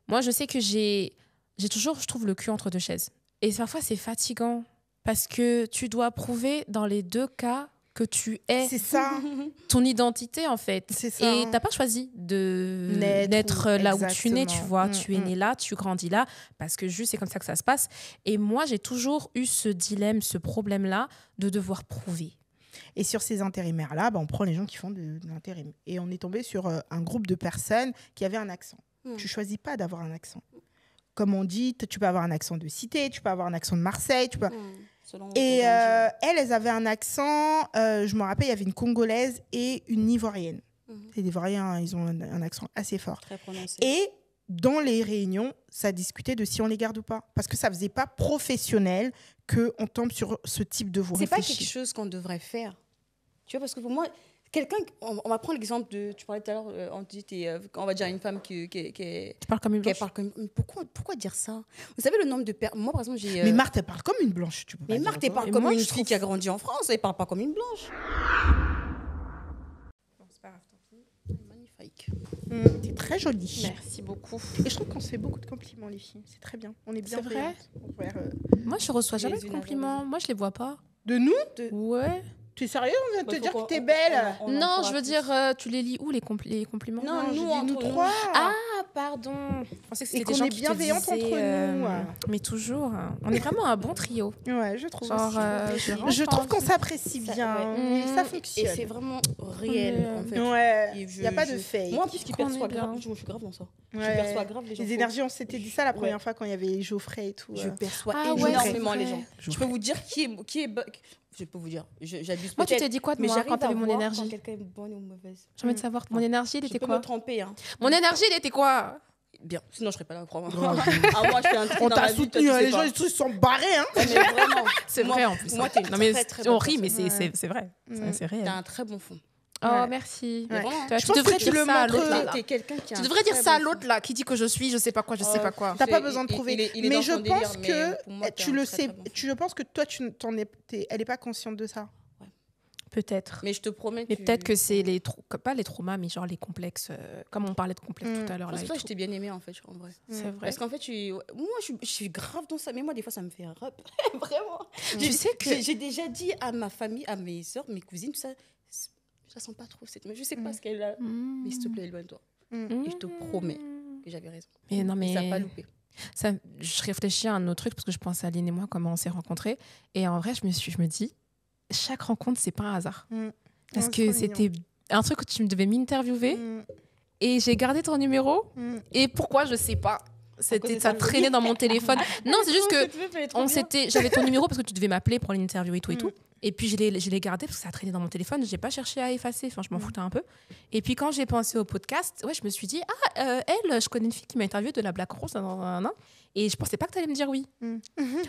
Moi, je sais que j'ai toujours, je trouve, le cul entre deux chaises. Et parfois, c'est fatigant parce que tu dois prouver dans les deux cas que tu es C'est ça. ton identité, en fait. C'est ça. Et t'as pas choisi de Naître d'être ou- là où tu nais, tu exactement. vois. Tu es né là, tu grandis là, parce que juste, c'est comme ça que ça se passe. Et moi, j'ai toujours eu ce dilemme, ce problème-là, de devoir prouver. Et sur ces intérimaires-là, on prend les gens qui font de l'intérim. Et on est tombé sur un groupe de personnes qui avaient un accent. Tu choisis pas d'avoir un accent. Comme on dit, tu peux avoir un accent de cité, tu peux avoir un accent de Marseille. Tu peux... Et elles avaient un accent, je me rappelle, il y avait une Congolaise et une Ivoirienne. Les Ivoiriens, ils ont un accent assez fort. Très prononcé. Et dans les réunions, ça discutait de si on les garde ou pas. Parce que ça faisait pas professionnel qu'on tombe sur ce type de voix. C'est pas quelque chose qu'on devrait faire. Tu vois, parce que pour moi, quelqu'un, on va prendre l'exemple de, tu parlais tout à l'heure, on va dire une femme qui Tu parles comme une blanche. parle comme, pourquoi dire ça? Vous savez le nombre de personnes, moi par exemple j'ai... Mais Marthe, elle parle comme une blanche. Tu peux pas Mais dire Marthe, ça. elle parle Et comme moi, une je fille trouve- qui a grandi en France, elle parle pas comme une blanche. C'est pas grave, tant pis. Magnifique. T'es très jolie. Merci beaucoup. Et je trouve qu'on se fait beaucoup de compliments, les filles. C'est très bien. On est bien C'est vrai envers, Moi, je reçois jamais Les de unes compliments. Moi, je les vois pas. De nous? Ouais. T'es sérieux? On vient de te Faut dire qu'on- que t'es on- belle. on en Non, fera je veux plus. dire, tu les lis où, les compliments? Non, je nous, dis entre nous nous. trois. Ah, pardon. Je pensais que Et c'était qu'on des gens est qui te bienveillantes disaient, entre nous. Mais toujours. On est vraiment un bon trio. Ouais, je trouve Genre, aussi. je Je trouve qu'on rentre. s'apprécie Ça- bien. ouais. Et ça Et fonctionne. c'est vraiment réel, en fait. Ouais, Et il n'y a pas de fake. Moi, en plus, qui Qu'on perçoit est bien. grave, je suis grave dans ça. Je Ouais. perçois grave les gens. Les énergies, on s'était dit ça la première Ouais. fois quand il y avait Geoffrey et tout. Je perçois Ah ouais, énormément c'est les vrai. gens. Je peux vous dire qui est je peux vous dire, j'abuse Moi, tu peut-être, t'es dit quoi de mais moi j'arrive quand t'as à vu mon voir énergie? quand quelqu'un est bonne ou mauvaise. J'ai envie de savoir, mon énergie, elle Je était peux quoi? me tromper, hein. Mon énergie, elle était quoi? Bien, sinon je serais pas là, crois-moi. Grave. Ah, moi, je fais un truc On dans t'a ma vie, toi, soutenu, tu hein, sais les gens pas. ils se sont barrés. Hein. Ouais, mais vraiment, C'est moi- vrai en plus. pour moi, t'es une Non, mais très, très on bonne rit, mais personne. c'est vrai. C'est t'as réel. un très bon fond. Oh, Ouais. merci. Ouais. Vraiment. Tu Je pense devrais que tu dire le ça à montres- l'autre là. T'es quelqu'un qui a Tu un devrais dire très ça à bon fond. l'autre là qui dit que je suis, je sais pas quoi, je sais pas quoi. T'as pas C'est- besoin de prouver. il est mais dans je son délire, pense mais que pour moi, t'es tu un le très, sais. très bon fond. Je pense que toi, elle est pas consciente de ça. Peut-être. Mais je te promets. Mais peut-être que c'est pas les traumas, mais genre les complexes, comme on parlait de complexes tout à l'heure. C'est là pour et ça que tout. je t'ai bien aimé en fait, en vrai. C'est vrai. Parce qu'en fait, moi, je suis grave dans ça. Mais moi, des fois, ça me fait un rap. Vraiment. Tu sais que- J'ai déjà dit à ma famille, à mes soeurs, mes cousines, tout ça, je la sens pas trop. Mais je sais pas ce qu'elle a. Mais s'il te plaît, éloigne-toi. Et je te promets que j'avais raison. Mais non, Et ça n'a mais pas loupé. ça, je réfléchis à un autre truc parce que je pense à Aline et moi, comment on s'est rencontrés. Et en vrai, je me dis, chaque rencontre, c'est pas un hasard. Parce Ouais, que c'est trop c'était un truc où tu me devais m'interviewer et j'ai gardé ton numéro. Et pourquoi, je sais pas. de Ça ta traînait dans mon téléphone. Non, c'est juste que on j'avais ton numéro parce que tu devais m'appeler pour l'interview et tout et tout. Et puis je l'ai gardé parce que ça traînait dans mon téléphone. J'ai pas cherché à effacer. Enfin, je m'en foutais un peu. Et puis quand j'ai pensé au podcast, ouais, je me suis dit je connais une fille qui m'a interviewé de la Black Rose. Et je pensais pas que tu allais me dire oui.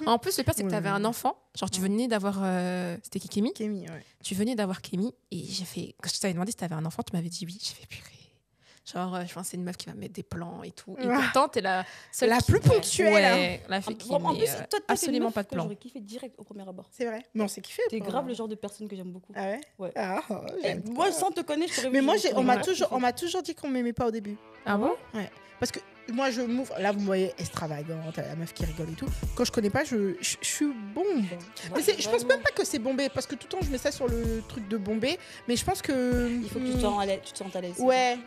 En plus, le pire c'est que tu avais un enfant. Genre tu venais d'avoir c'était qui, Kémy. Kémy, ouais. Tu venais d'avoir Kémy et j'ai fait quand je t'avais demandé si tu avais un enfant, tu m'avais dit oui. J'ai fait purée. Genre, je pense que c'est une meuf qui va mettre des plans et tout. Et pourtant, t'es la seule La qui- plus ponctuelle, Ouais, la fille qui En met, plus, toi, t'es une absolument meuf pas de que plan. J'aurais kiffé direct au premier abord. C'est vrai. Mais on s'est kiffé. T'es toi. grave le genre de personne que j'aime beaucoup. Ah ouais. Ouais. Ah, j'aime Moi, trop. sans te connaître, je t'aurais Mais vu, moi, j'aurais on m'a kiffé. toujours dit qu'on m'aimait pas au début. Ah bon? Parce que moi, je m'ouvre. Là, vous me voyez extravagante, la meuf qui rigole et tout. Quand je connais pas, je suis bombe. Mais je pense même pas que c'est bombé, parce que tout le temps, je mets ça sur le truc de bombé. Mais je pense que. Il faut que tu te sentes à l'aise. Tu te sentes à l'aise. Ouais.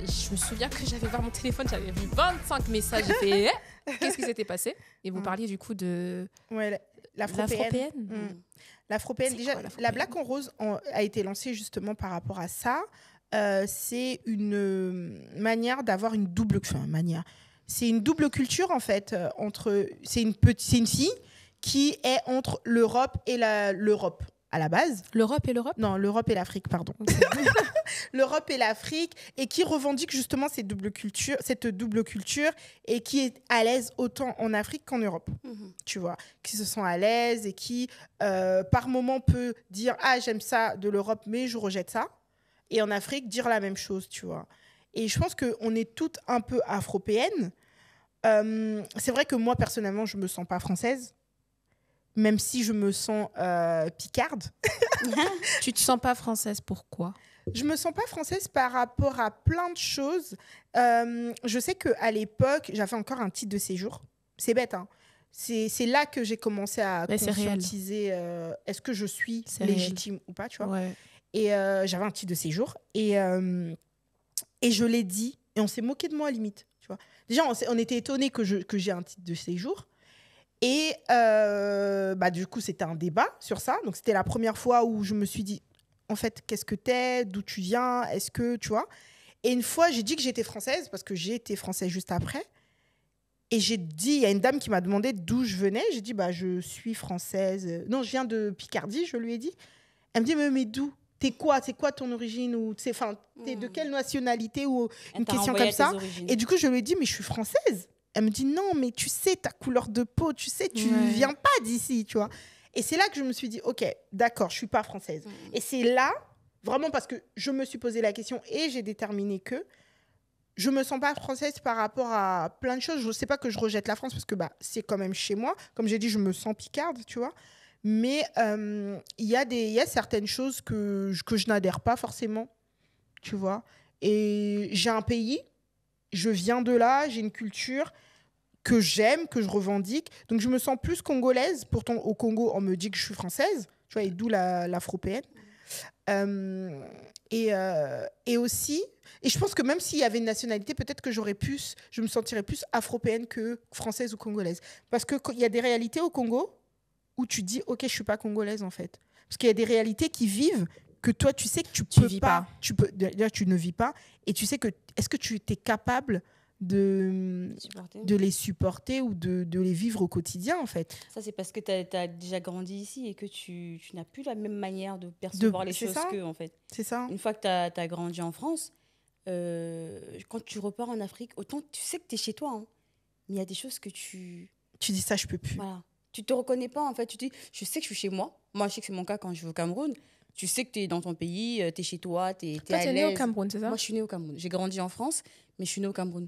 Je me souviens que j'avais voir mon téléphone, j'avais vu 25 messages. J'ai fait qu'est-ce qui s'était passé? Et vous parliez du coup de Ouais, l'afro-PN. l'afro-PN. L'afro-PN, C'est déjà, quoi, l'afro-PN? la Black en Rose a été lancée justement par rapport à ça. C'est une manière d'avoir une double... Enfin, manière. C'est une double culture, en fait. C'est une fille qui est entre l'Europe et l'Europe, à la base. L'Europe et l'Europe? Non, l'Europe et l'Afrique, pardon. L'Europe et l'Afrique, et qui revendique justement cette double culture, et qui est à l'aise autant en Afrique qu'en Europe, tu vois, qui se sent à l'aise et qui, par moment, peut dire « Ah, j'aime ça de l'Europe, mais je rejette ça ». Et en Afrique, dire la même chose, tu vois. Et je pense qu'on est toutes un peu afropéennes. C'est vrai que moi, personnellement, je ne me sens pas française, même si je me sens picarde. Tu te sens pas française, pourquoi ? Je me sens pas française par rapport à plein de choses. Je sais qu'à l'époque, j'avais encore un titre de séjour. C'est bête, hein. C'est là que j'ai commencé à conscientiser est-ce que je suis légitime ou pas, tu vois. Ouais. Et j'avais un titre de séjour. Et je l'ai dit. Et on s'est moqué de moi, limite. Tu vois. Déjà, on était étonnés que j'ai un titre de séjour. Et du coup, c'était un débat sur ça. Donc, c'était la première fois où je me suis dit, en fait, qu'est-ce que t'es ? D'où tu viens ? Est-ce que, tu vois ? Et une fois, j'ai dit que j'étais française, parce que j'ai été française juste après. Et j'ai dit, il y a une dame qui m'a demandé d'où je venais. J'ai dit, je suis française. Non, je viens de Picardie, je lui ai dit. Elle me dit, mais d'où ? T'es quoi ? C'est quoi ton origine ? Ou t'es de quelle nationalité ? Ou une question comme ça. Et du coup, je lui ai dit, mais je suis française. Elle me dit, non, mais tu sais ta couleur de peau, tu sais, tu viens pas d'ici, tu vois. Et c'est là que je me suis dit, ok, d'accord, je suis pas française. Et c'est là, vraiment parce que je me suis posé la question et j'ai déterminé que je me sens pas française par rapport à plein de choses. Je sais pas que je rejette la France parce que c'est quand même chez moi. Comme j'ai dit, je me sens picarde, tu vois. Mais il y a certaines choses que je n'adhère pas forcément, tu vois. Et j'ai un pays, je viens de là, j'ai une culture que j'aime, que je revendique. Donc, je me sens plus congolaise. Pourtant, au Congo, on me dit que je suis française, tu vois, et d'où l'afropéenne. Et aussi, et je pense que même s'il y avait une nationalité, peut-être que je me sentirais plus afropéenne que française ou congolaise. Parce qu'il y a des réalités au Congo où tu dis, ok, je suis pas congolaise en fait. Parce qu'il y a des réalités qui vivent que toi, tu sais que tu peux pas. Tu ne vis pas. Et tu sais que, est-ce que tu es capable de les supporter ou de les vivre au quotidien en fait. Ça c'est parce que tu as déjà grandi ici et que tu n'as plus la même manière de percevoir les choses qu'eux en fait. C'est ça. Une fois que tu as grandi en France, quand tu repars en Afrique, autant tu sais que tu es chez toi, hein, mais il y a des choses que tu dis ça je peux plus. Voilà. Tu te reconnais pas en fait, tu dis je sais que je suis chez moi. Moi je sais que c'est mon cas quand je vais au Cameroun. Tu sais que tu es dans ton pays, tu es chez toi, tu es à l'aise. Tu es née au Cameroun, c'est ça? Moi je suis née au Cameroun. J'ai grandi en France, mais je suis née au Cameroun.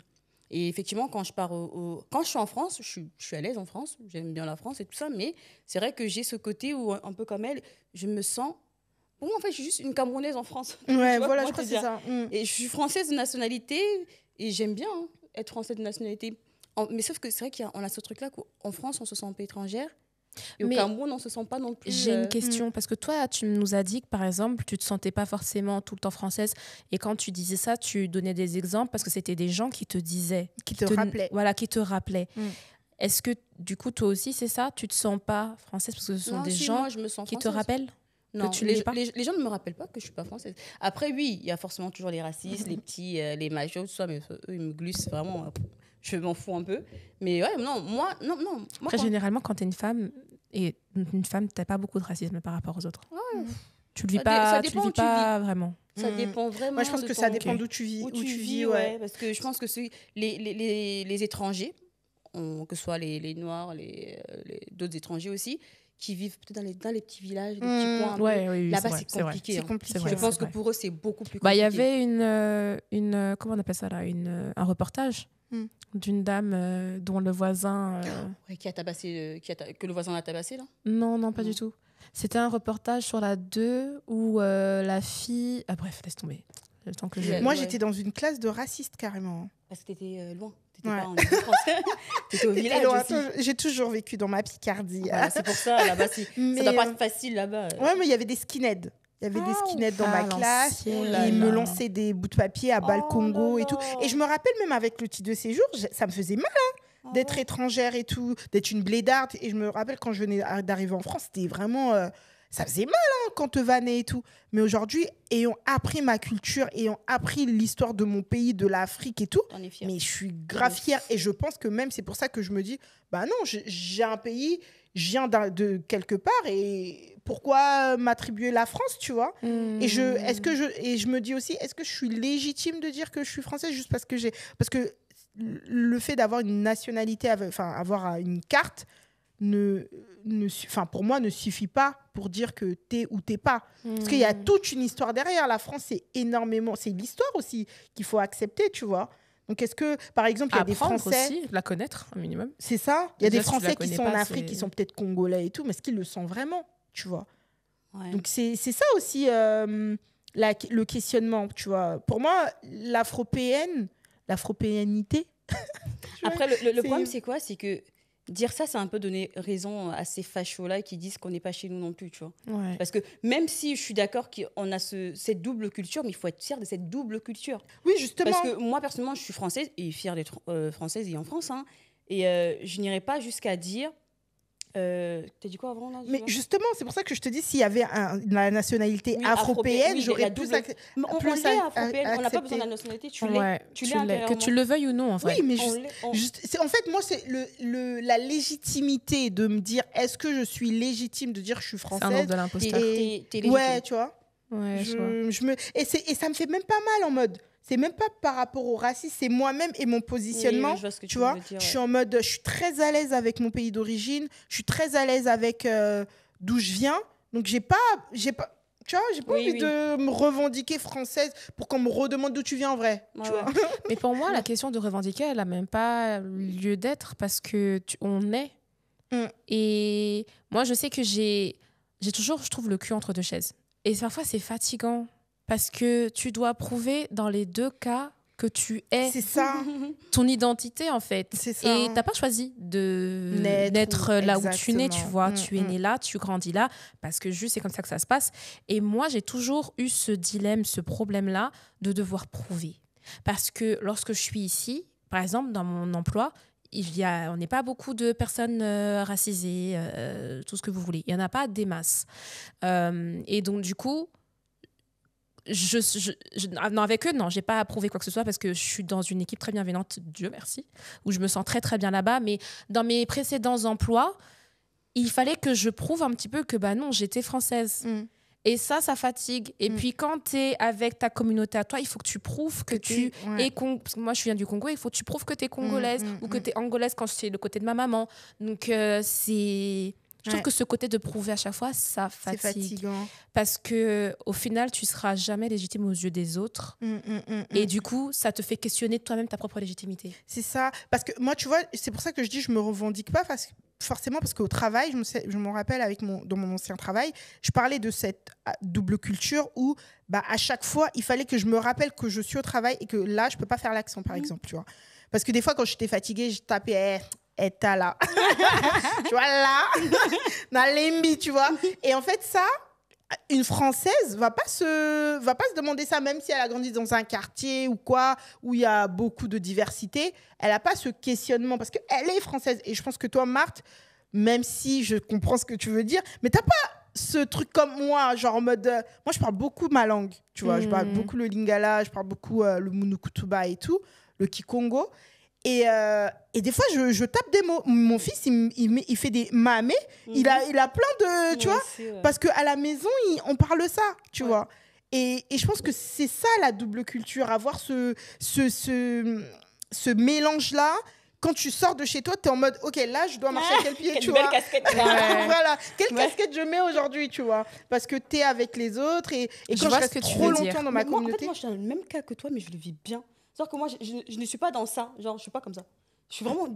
Et effectivement, quand je pars quand je suis en France, je suis à l'aise en France, j'aime bien la France et tout ça, mais c'est vrai que j'ai ce côté où, un peu comme elle, je me sens... Pour moi, en fait, je suis juste une Camerounaise en France. Ouais, voilà, je crois que c'est ça. Et je suis française de nationalité, et j'aime bien être française de nationalité. Mais sauf que c'est vrai qu'on a ce truc-là qu'en France, on se sent un peu étrangère. Et au Cameroun, on ne se sent pas non plus... J'ai une question, parce que toi, tu nous as dit que, par exemple, tu ne te sentais pas forcément tout le temps française. Et quand tu disais ça, tu donnais des exemples parce que c'était des gens qui te disaient... Qui te rappelaient. Voilà, qui te rappelaient. Est-ce que, du coup, toi aussi, c'est ça? Tu ne te sens pas française parce que ce sont des gens qui te rappellent? Non, les gens ne me rappellent pas que je ne suis pas française. Après, oui, il y a forcément toujours les racistes, les petits, les machos, tout ça, mais eux, ils me glissent vraiment... Je m'en fous un peu. Mais ouais, non, moi... Après, généralement, quand tu es une femme, tu n'as pas beaucoup de racisme par rapport aux autres. Ouais. Tu le vis pas vraiment. Ça dépend vraiment. Moi, je pense que ça dépend d'où tu vis. Où tu vis, ouais. Parce que je pense que les étrangers, que ce soit les Noirs, d'autres étrangers aussi, qui vivent peut-être dans les petits villages, les petits coins. Oui, là-bas, c'est compliqué. C'est compliqué. Je pense que pour eux, c'est beaucoup plus compliqué. Il y avait une comment on appelle ça là, un reportage d'une dame dont le voisin... qui a tabassé, que le voisin l'a tabassé, là? Non, pas du tout. C'était un reportage sur la 2 où la fille... Ah bref, laisse tomber. Le temps que Moi, j'étais dans une classe de racistes, carrément. Parce que t'étais loin. T'étais pas en France. T'étais au village aussi. J'ai toujours vécu dans ma Picardie. Voilà, c'est pour ça, là-bas, ça doit pas être facile, là-bas. Ouais, mais il y avait des skinheads. Il y avait des skinheads dans ma classe et ils me lançaient des bouts de papier à balles Congo et tout. Et je me rappelle même avec le titre de séjour, ça me faisait mal d'être étrangère et tout, d'être une blédarde. Et je me rappelle quand je venais d'arriver en France, c'était vraiment... ça faisait mal quand te vannait et tout. Mais aujourd'hui, ayant appris ma culture, ayant appris l'histoire de mon pays, de l'Afrique et tout, mais je suis grave fière. Et je pense que même c'est pour ça que je me dis, non, j'ai un pays, je viens de quelque part et pourquoi m'attribuer la France, tu vois? Et je me dis aussi, est-ce que je suis légitime de dire que je suis française juste parce que le fait d'avoir une nationalité, avoir une carte, pour moi, ne suffit pas pour dire que t'es ou t'es pas. Parce qu'il y a toute une histoire derrière. La France, c'est l'histoire aussi qu'il faut accepter, tu vois. Donc, est-ce que, par exemple, il y a des Français... aussi, la connaître, un minimum. C'est ça. Il y a Déjà, des Français qui sont en pas, Afrique, qui sont peut-être congolais et tout, mais est-ce qu'ils le sont vraiment, tu vois? Ouais. Donc, c'est ça aussi le questionnement, tu vois. Pour moi, l'afropéanité... Après, le problème, c'est quoi? C'est que dire ça, c'est un peu donner raison à ces fachos-là qui disent qu'on n'est pas chez nous non plus, tu vois. Ouais. Parce que même si je suis d'accord qu'on a cette double culture, mais il faut être fier de cette double culture. Oui, justement. Parce que moi, personnellement, je suis française et fière d'être française et en France. Hein, et je n'irai pas jusqu'à dire... T'as dit quoi avant là, mais justement, c'est pour ça que je te dis, s'il y avait la nationalité afropéenne, oui, j'aurais plus on l'est afropéenne, on n'a pas besoin de la nationalité, tu l'es. Que tu le veuilles ou non, en vrai. Oui, mais en fait, moi, c'est la légitimité de me dire, est-ce que je suis légitime de dire que je suis française? C'est un ordre de l'imposteur. Ouais, tu vois. Ouais, et ça me fait même pas mal en mode... C'est même pas par rapport au racisme, c'est moi-même et mon positionnement. Oui, tu vois, dire, je suis en mode, je suis très à l'aise avec mon pays d'origine, je suis très à l'aise avec d'où je viens. Donc j'ai pas envie de me revendiquer française pour qu'on me redemande d'où tu viens en vrai. Tu vois. Mais pour moi, la question de revendiquer, elle a même pas lieu d'être parce que on est. Et moi, je sais que j'ai toujours, je trouve, le cul entre deux chaises. Et parfois, c'est fatigant. Parce que tu dois prouver dans les deux cas que tu es ton identité, en fait. C'est ça. Et tu n'as pas choisi d'être là où tu nais, tu vois. Tu es né là, tu grandis là, parce que juste c'est comme ça que ça se passe. Et moi, j'ai toujours eu ce dilemme, ce problème-là de devoir prouver. Parce que lorsque je suis ici, par exemple, dans mon emploi, on n'est pas beaucoup de personnes racisées, tout ce que vous voulez. Il n'y en a pas des masses. Et donc, du coup... non, avec eux, non, j'ai pas approuvé quoi que ce soit parce que je suis dans une équipe très bienveillante, Dieu merci, où je me sens très très bien là-bas. Mais dans mes précédents emplois, il fallait que je prouve un petit peu que bah non, j'étais française. Et ça fatigue. Et puis quand tu es avec ta communauté à toi, il faut que tu prouves que tu es parce que moi je viens du Congo, il faut que tu prouves que tu es congolaise ou que tu es angolaise quand c'est le côté de ma maman. Donc je trouve que ce côté de prouver à chaque fois, ça fatigue. C'est fatigant. Parce qu'au final, tu ne seras jamais légitime aux yeux des autres. Et du coup, ça te fait questionner toi-même ta propre légitimité. C'est ça. Parce que moi, tu vois, c'est pour ça que je dis je ne me revendique pas forcément parce qu'au travail, je me rappelle dans mon ancien travail, je parlais de cette double culture où à chaque fois, il fallait que je me rappelle que je suis au travail et que là, je ne peux pas faire l'accent, par exemple. Tu vois. Parce que des fois, quand j'étais fatiguée, je tapais... Et t'as là. Tu vois, là, dans l'embi, tu vois. Et en fait, ça, une Française va pas se demander ça, même si elle a grandi dans un quartier ou quoi, où il y a beaucoup de diversité. Elle n'a pas ce questionnement parce qu'elle est française. Et je pense que toi, Marthe, même si je comprends ce que tu veux dire, mais t'as pas ce truc comme moi, genre en mode... moi, je parle beaucoup ma langue, tu vois. Je parle beaucoup le lingala, je parle beaucoup le munukutuba et tout, le kikongo. Et des fois, je tape des mots. Mon fils, il fait des mamé. Il a plein de... Tu vois, parce qu'à la maison, on parle ça, tu vois. Et je pense que c'est ça, la double culture. Avoir ce mélange-là. Quand tu sors de chez toi, tu es en mode, OK, là, je dois marcher à quel pied, tu vois. Quelle casquette. Voilà. Quelle casquette je mets aujourd'hui, tu vois. Parce que tu es avec les autres. Et quand je reste trop longtemps dans ma communauté... En fait, moi, je suis dans le même cas que toi, mais je le vis bien. C'est-à-dire que moi, je ne suis pas dans ça. Genre, je ne suis pas comme ça. Je suis vraiment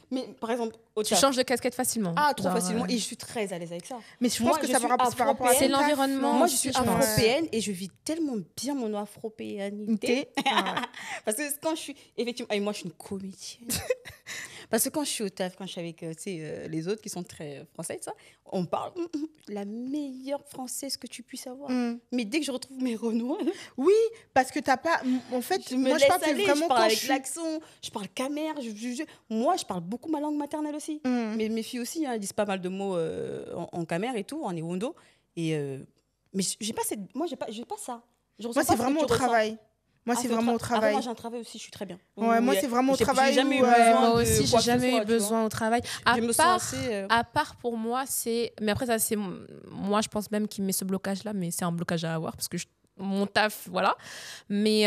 Mais par exemple, tu changes de casquette facilement. Ah, trop facilement. Et je suis très à l'aise avec ça. Mais je pense que ça va par rapport à... C'est l'environnement. Moi, je suis afropéenne et je vis tellement bien mon afropéanité. Parce que quand je suis... Effectivement, et moi, je suis une comédienne. Parce que quand je suis au taf, quand je suis avec les autres qui sont très français, ça, on parle la meilleure française que tu puisses avoir. Mais dès que je retrouve mes renois... Oui, parce que t'as pas... En fait, moi, je parle vraiment je parle avec l'accent, je parle camère. Moi, je parle beaucoup ma langue maternelle aussi. Mais mes filles aussi, hein, elles disent pas mal de mots en camère et tout, en ewondo. Mais j'ai pas moi, j'ai pas ça. Moi, c'est vraiment au travail. Moi, c'est vraiment au travail. Moi, j'ai un travail aussi, je suis très bien. Ouais, moi, c'est vraiment au travail. J'ai jamais eu besoin moi aussi, j'ai jamais eu besoin au travail. À part pour moi, c'est... Mais après, ça, c'est... Moi, je pense même qu'il met ce blocage-là, mais c'est un blocage à avoir parce que mon taf, voilà. Mais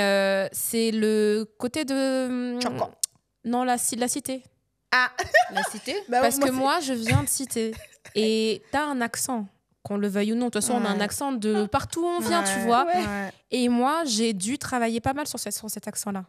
c'est le côté de... Non, la cité. Ah, La cité. bah, Parce que c'est- moi, je viens de cité. Et t'as un accent, qu'on le veuille ou non. De toute façon, on a un Ouais. accent de partout où on vient, tu Ouais, vois. ouais. Et moi, j'ai dû travailler pas mal sur cet accent-là.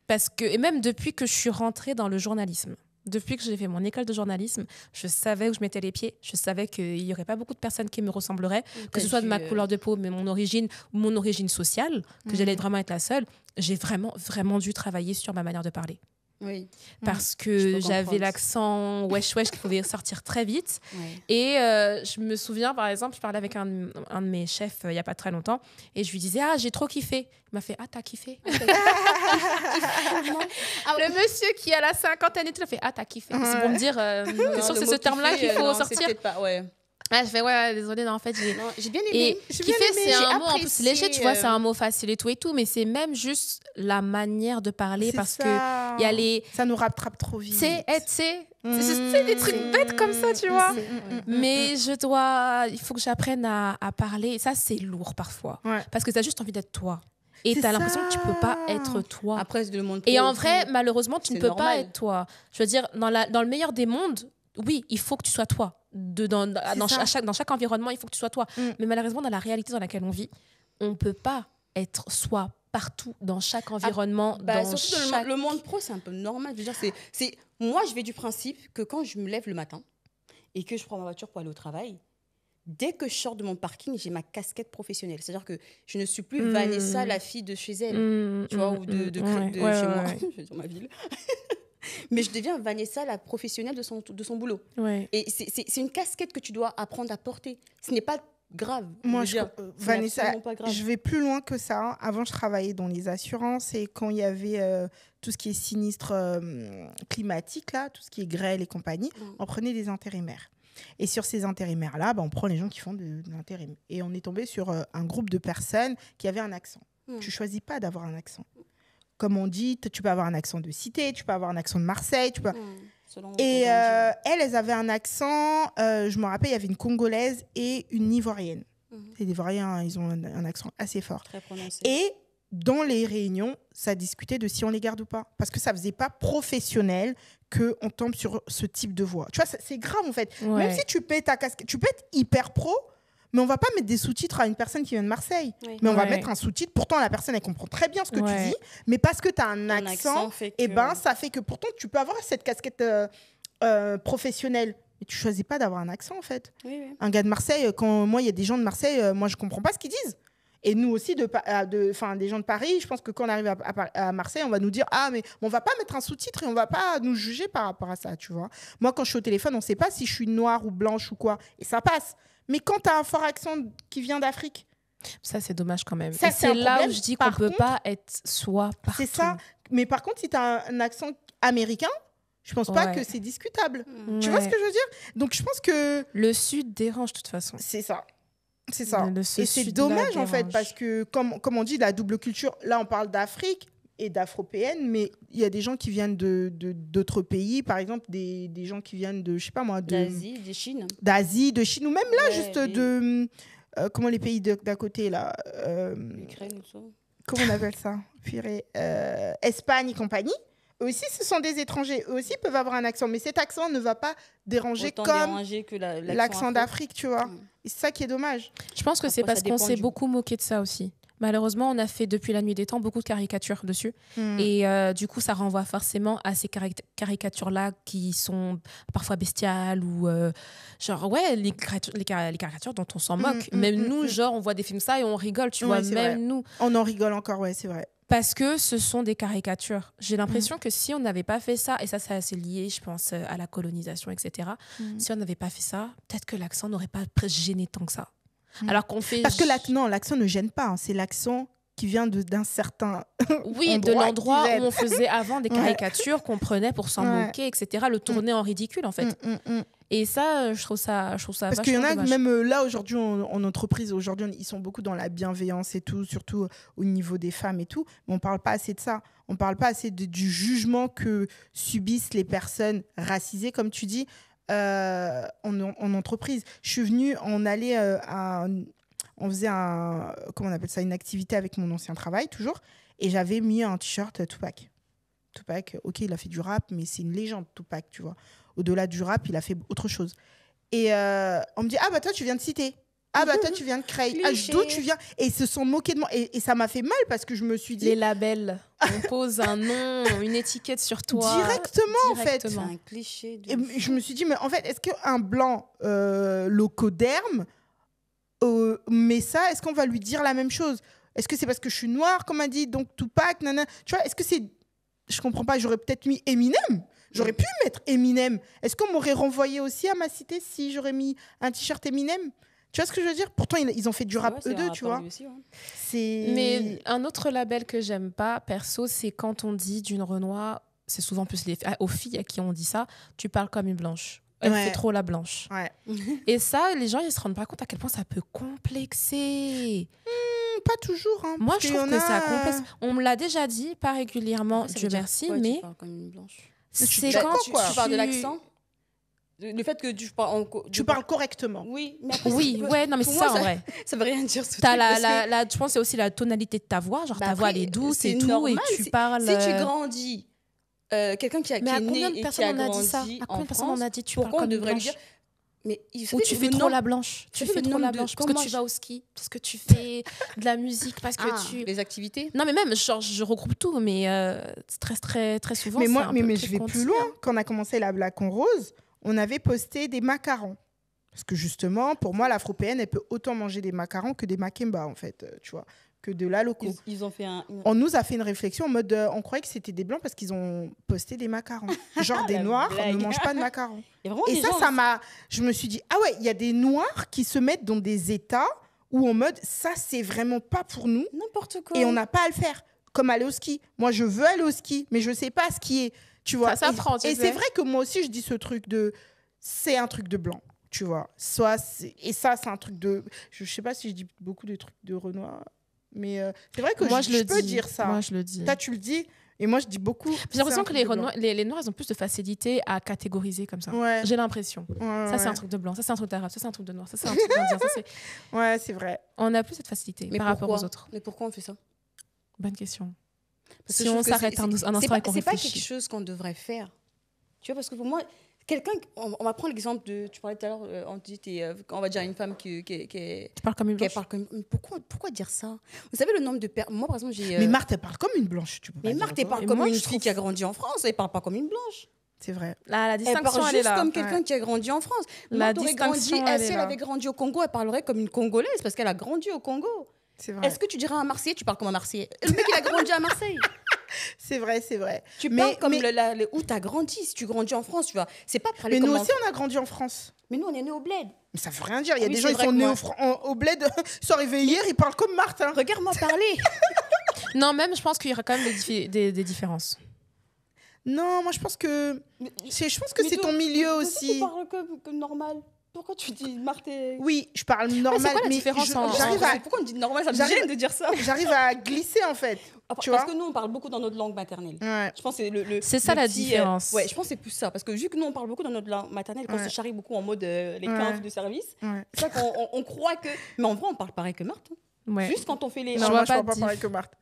Parce que, et même depuis que je suis rentrée dans le journalisme, depuis que j'ai fait mon école de journalisme, je savais où je mettais les pieds. Je savais qu'il n'y aurait pas beaucoup de personnes qui me ressembleraient, que ce soit de ma couleur de peau, mais mon origine ou mon origine sociale, que j'allais vraiment être la seule. J'ai vraiment, vraiment dû travailler sur ma manière de parler. Oui. Parce Je que peux j'avais comprendre. l'accent wesh wesh qui pouvait sortir très vite. Ouais. Et je me souviens, par exemple, je parlais avec un de mes chefs il n'y a pas très longtemps et je lui disais « Ah, j'ai trop kiffé ». Il m'a fait « Ah, t'as kiffé ?» Le monsieur qui a la cinquantaine et tout, il a fait « Ah, t'as kiffé ». C'est pour me dire, t'es sûr que c'est ce terme-là qu'il faut sortir. Pas, ouais. Ah, je fais « Ouais, désolé, non, en fait, j'ai… » Non, j'ai bien Et aimé. J'ai kiffer, bien aimé, c'est j'ai un mot en plus apprécié, léger, tu vois, c'est un mot facile et tout, mais c'est même juste la manière de parler C'est parce ça. que il y a les… Ça nous rattrape trop vite. C'est des trucs bêtes comme ça, tu vois. Mais il faut que j'apprenne à parler. Et ça, c'est lourd parfois. Ouais. Parce que tu as juste envie d'être toi. Et C'est tu as l'impression ça. que tu peux pas être toi. Après, le monde Et pro en aussi. vrai, malheureusement, tu ne c'est peux pas normal. être toi. Je veux dire, dans le meilleur des mondes, oui, il faut que tu sois toi. Dans chaque environnement, il faut que tu sois toi. Mais malheureusement, dans la réalité dans laquelle on vit, on ne peut pas être soi partout, dans chaque environnement. Surtout dans le monde pro, c'est un peu normal. Je veux dire, moi, je vais du principe que quand je me lève le matin et que je prends ma voiture pour aller au travail, dès que je sors de mon parking, j'ai ma casquette professionnelle. C'est-à-dire que je ne suis plus Vanessa, la fille de chez elle, tu vois, ou de chez moi, je vais dire ma ville. Mais je deviens Vanessa, la professionnelle de son boulot. Ouais. Et c'est une casquette que tu dois apprendre à porter. Ce n'est pas grave. Moi, c'est Vanessa, absolument pas grave. je vais plus loin que ça. Avant, je travaillais dans les assurances et quand il y avait tout ce qui est sinistre climatique, là, tout ce qui est grêle et compagnie, on prenait des intérimaires. Et sur ces intérimaires-là, on prend les gens qui font de l'intérim. Et on est tombé sur un groupe de personnes qui avaient un accent. Tu choisis pas d'avoir un accent. Comme on dit, tu peux avoir un accent de cité, tu peux avoir un accent de Marseille. Tu peux... Et elles avaient un accent, je me rappelle, il y avait une Congolaise et une Ivoirienne. Les Ivoiriens, ils ont un accent assez fort. Très prononcé. Et dans les réunions, ça discutait de si on les garde ou pas. Parce que ça ne faisait pas professionnel qu'on tombe sur ce type de voix. Tu vois, c'est grave en fait. Ouais. Même si tu paies ta casquette, tu peux être hyper pro, mais on ne va pas mettre des sous-titres à une personne qui vient de Marseille. Oui. Mais on va Ouais. mettre un sous-titre. Pourtant, la personne, elle comprend très bien ce que Ouais. tu dis. Mais parce que tu as un Ton accent, fait que... eh ben, ça fait que pourtant, tu peux avoir cette casquette professionnelle. Mais tu choisis pas d'avoir un accent, en fait. Oui, oui. Un gars de Marseille, quand moi, il y a des gens de Marseille, moi, je comprends pas ce qu'ils disent. Et nous aussi, des gens de Paris, je pense que quand on arrive à Marseille, on va nous dire « Ah, mais on va pas mettre un sous-titre et on va pas nous juger par rapport à ça, tu vois. » Moi, quand je suis au téléphone, on sait pas si je suis noire ou blanche ou quoi. Et ça passe. Mais quand tu as un fort accent qui vient d'Afrique, Ça, c'est dommage quand même. Ça, Et c'est un c'est là problème. où je dis qu'on Par peut contre, pas être soi partout. c'est ça. Mais par contre, si tu as un accent américain, je pense pas Ouais. que c'est discutable. Ouais. Tu vois ce que je veux dire? Donc, je pense que Le Sud dérange de toute façon. c'est ça. C'est ça. Ce Et c'est Sud-là dommage, en fait, dérange. parce que, comme on dit, la double culture, là, on parle d'Afrique et d'afropéenne, mais il y a des gens qui viennent d'autres pays, par exemple, des gens qui viennent de, je sais pas moi, D'Asie, de Chine. d'Asie, de Chine, ou même là, Ouais, juste des- de... comment les pays d'à côté, là Ukraine ou ça. comment on appelle ça? Purée, Espagne et compagnie. Eux aussi, ce sont des étrangers. Eux aussi peuvent avoir un accent, mais cet accent ne va pas déranger Autant comme déranger que l'accent afro. d'Afrique, tu vois. Mm. Et c'est ça qui est dommage. Je pense que c'est Après, parce ça qu'on dépend s'est du- beaucoup moqué de ça aussi. Malheureusement, on a fait depuis la nuit des temps beaucoup de caricatures dessus. Mm. Et du coup, ça renvoie forcément à ces caricatures-là qui sont parfois bestiales ou genre, ouais, les caricatures dont on s'en moque. Même nous, genre, on voit des films ça et on rigole, tu Ouais, vois, c'est même vrai. nous. On en rigole encore, ouais, c'est vrai. Parce que ce sont des caricatures. J'ai l'impression que si on n'avait pas fait ça, et ça c'est assez lié, je pense, à la colonisation, etc. Si on n'avait pas fait ça, peut-être que l'accent n'aurait pas gêné tant que ça. Alors qu'on fait... Parce que l'accent ne gêne pas. Hein. C'est l'accent qui vient d'un certain Oui, de endroit l'endroit qui gêne. où on faisait avant des caricatures qu'on prenait pour s'en Ouais. moquer, etc. Le tourner en ridicule, en fait. Et ça, je trouve ça Parce qu'il y en a dommage. même là aujourd'hui en entreprise, aujourd'hui ils sont beaucoup dans la bienveillance et tout, surtout au niveau des femmes et tout. Mais on parle pas assez de ça. On parle pas assez du jugement que subissent les personnes racisées, comme tu dis, en entreprise. Je suis venue, on faisait comment on appelle ça, une activité avec mon ancien travail toujours, et j'avais mis un t-shirt Tupac. Tupac, ok, il a fait du rap, mais c'est une légende, Tupac, tu vois. Au-delà du rap, il a fait autre chose. Et on me dit, ah bah toi, tu viens de Cité. Ah bah toi, tu viens de Creil. Ah, d'où tu viens? Et ils se sont moqués de moi. Et ça m'a fait mal parce que je me suis dit... Les labels. On pose un nom, une étiquette sur toi. Directement, en fait. C'est un cliché. Et je me suis dit, mais en fait, est-ce qu'un blanc locoderme met ça, est-ce qu'on va lui dire la même chose? Est-ce que c'est parce que je suis noire, comme a dit donc Tupac, nana. Tu vois, est-ce que c'est... Je comprends pas, j'aurais peut-être mis Eminem. J'aurais pu mettre Eminem. Est-ce qu'on m'aurait renvoyé aussi à ma cité si j'aurais mis un t-shirt Eminem? Tu vois ce que je veux dire? Pourtant, ils ont fait du rap eux deux, tu vois. Aussi, ouais. Mais un autre label que j'aime pas, perso, c'est quand on dit d'une Renoir, c'est souvent plus aux filles à qui on dit ça, tu parles comme une blanche. Elle fait trop la blanche. Ouais. Et ça, les gens, ils se rendent pas compte à quel point ça peut complexer. Pas toujours. Hein, moi, je trouve que ça complexe. On me l'a déjà dit, pas régulièrement, Dieu merci, mais... Tu parles comme une blanche. C'est quand tu parles de l'accent. Le fait que tu parles correctement. Oui, mais après, non, mais c'est ça en vrai. Ça veut rien dire. Je pense que c'est aussi la tonalité de ta voix. Genre, ta voix, elle est douce et tout. Normal, et tu parles. Si tu grandis, quelqu'un qui est né et qui a grandi en France, pourquoi on devrait lui dire. Ou tu fais trop la blanche. Tu fais trop la blanche parce que tu vas au ski, parce que tu fais de la musique, parce que tu... Les activités. Non, mais même, genre, je regroupe tout, mais très souvent, mais c'est moi, un peu mais je vais plus loin. Quand on a commencé la Black on Rose, on avait posté des macarons. Parce que justement, pour moi, l'afropéenne, elle peut autant manger des macarons que des makemba, en fait, tu vois, que de la loco. Ils ont fait On nous a fait une réflexion en mode, on croyait que c'était des blancs parce qu'ils ont posté des macarons. Genre des noirs, on ne mange pas de macarons. Et ça m'a... Je me suis dit, ah ouais, il y a des noirs qui se mettent dans des états où en mode, ça, c'est vraiment pas pour nous. N'importe quoi. Et on n'a pas à le faire. Comme aller au ski. Moi, je veux aller au ski, mais je ne sais pas skier. Tu vois, ça s'apprend, et c'est vrai que moi aussi, je dis ce truc de... C'est un truc de blanc, tu vois. Et ça, c'est un truc de... Je ne sais pas si je dis beaucoup de trucs de Renoir, mais c'est vrai que je peux dire ça. Moi, je le dis. Toi, tu le dis, et moi, je dis beaucoup. J'ai l'impression que les Noirs, ils ont plus de facilité à catégoriser comme ça. Ouais. J'ai l'impression. Ça, c'est un truc de blanc. Ça, c'est un truc d'arabe. Ça, c'est un truc de noir. Ça, c'est un truc d'indien. Ouais, c'est vrai. On a plus cette facilité par rapport aux autres. Mais pourquoi on fait ça? Bonne question. Parce si on s'arrête un instant et qu'on réfléchit. C'est pas quelque chose qu'on devrait faire. Tu vois, parce que pour moi, on va prendre l'exemple de... Tu parlais tout à l'heure, on va dire une femme qui parle comme une blanche. Pourquoi dire ça? Vous savez le nombre de personnes... Moi, par exemple, j'ai... Mais Marthe, elle parle comme une blanche. Mais Marthe, elle parle comme une fille qui a grandi en France. Elle parle pas comme une blanche. C'est vrai. La distinction, elle est là. Elle parle juste comme quelqu'un qui a grandi en France. La distinction, elle est là. Si elle avait grandi au Congo, elle parlerait comme une Congolaise parce qu'elle a grandi au Congo. C'est vrai. Est-ce que tu dirais à un Marseillais, tu parles comme un Marseillais? Le mec, il a grandi à Marseille. C'est vrai, c'est vrai. Tu parles comme où tu as grandi. Si tu grandis en France, tu vois. C'est pas parler comme... Mais nous aussi, on a grandi en France. Mais nous, on est nés au bled. Mais ça veut rien dire. Il y a des gens qui sont nés au bled, ils sont arrivés hier, ils parlent comme Marthe. Hein. Regarde-moi parler. Non, même, je pense qu'il y aura quand même des différences. Non, moi, je pense que c'est ton milieu aussi. Tu parles comme normal. Pourquoi tu dis Marthe? Oui, je parle normal. C'est quoi la différence Pourquoi on dit normal? Ça me gêne de dire ça. J'arrive à glisser, en fait. Parce que nous, on parle beaucoup dans notre langue maternelle. Ouais. Je pense que c'est ça la différence. Ouais, je pense que c'est plus ça. Parce que vu que nous, on parle beaucoup dans notre langue maternelle, quand on se charrie beaucoup en mode les 15 de service, c'est ça qu'on croit que... Mais en vrai, on parle pareil que Marthe. Ouais. Juste quand on fait les... Non, moi, je parle pas pareil que Marthe.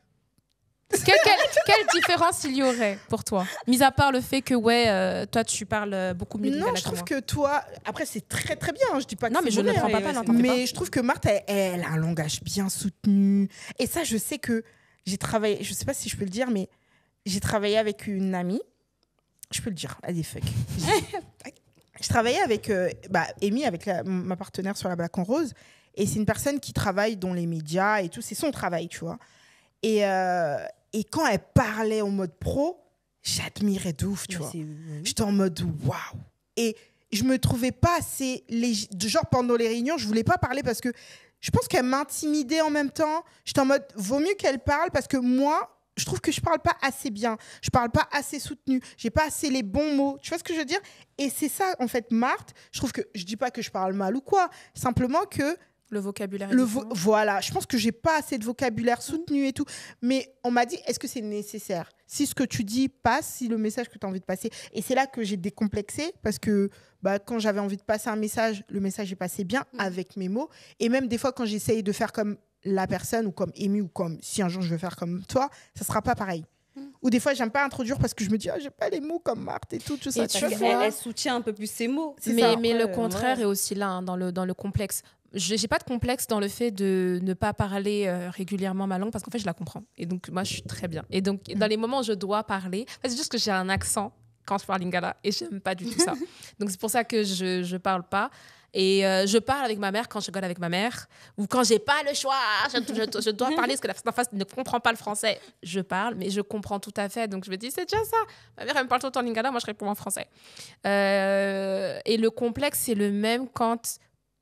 Quelle différence il y aurait pour toi? Mis à part le fait que toi tu parles beaucoup mieux de Non, je trouve que toi, après c'est très très bien, je dis pas que non mais je ne prends pas mais je trouve que Marthe elle a un langage bien soutenu et ça je sais que j'ai travaillé, je sais pas si je peux le dire mais j'ai travaillé avec une amie, je peux le dire, allez fuck. Je travaillais avec Amy, avec ma partenaire sur la Black on Rose et c'est une personne qui travaille dans les médias et tout, c'est son travail, tu vois. Et quand elle parlait en mode pro, j'admirais de ouf, tu vois. J'étais en mode waouh. Et je me trouvais pas assez genre pendant les réunions, je voulais pas parler parce que je pense qu'elle m'intimidait en même temps. J'étais en mode vaut mieux qu'elle parle parce que moi, je trouve que je parle pas assez bien. Je parle pas assez soutenu. J'ai pas assez les bons mots. Tu vois ce que je veux dire? Et c'est ça en fait, Marthe. Je trouve que je dis pas que je parle mal ou quoi. Simplement que le vocabulaire voilà, je pense que j'ai pas assez de vocabulaire soutenu et tout. Mais on m'a dit, est-ce que c'est nécessaire? Si ce que tu dis passe, si le message que tu as envie de passer. Et c'est là que j'ai décomplexé parce que quand j'avais envie de passer un message, le message est passé bien avec mes mots. Et même des fois, quand j'essaye de faire comme la personne ou comme Amy ou comme si un jour je veux faire comme toi, ça sera pas pareil. Ou des fois, j'aime pas introduire parce que je me dis, j'ai pas les mots comme Marthe et tout ça. tu Tu vois. Elle soutient un peu plus ses mots. Mais le contraire est aussi là, hein, dans le complexe. J'ai pas de complexe dans le fait de ne pas parler régulièrement ma langue parce qu'en fait, je la comprends. Et donc, moi, je suis très bien. Et donc, dans les moments où je dois parler, c'est juste que j'ai un accent quand je parle lingala et j'aime pas du tout ça. Donc, c'est pour ça que je parle pas. Et je parle avec ma mère quand je rigole avec ma mère ou quand j'ai pas le choix, je dois parler parce que la personne en face ne comprend pas le français. Je parle, mais je comprends tout à fait. Donc je me dis, c'est déjà ça. Ma mère, elle me parle tout le temps en lingala, moi je réponds en français. Et le complexe, c'est le même quand,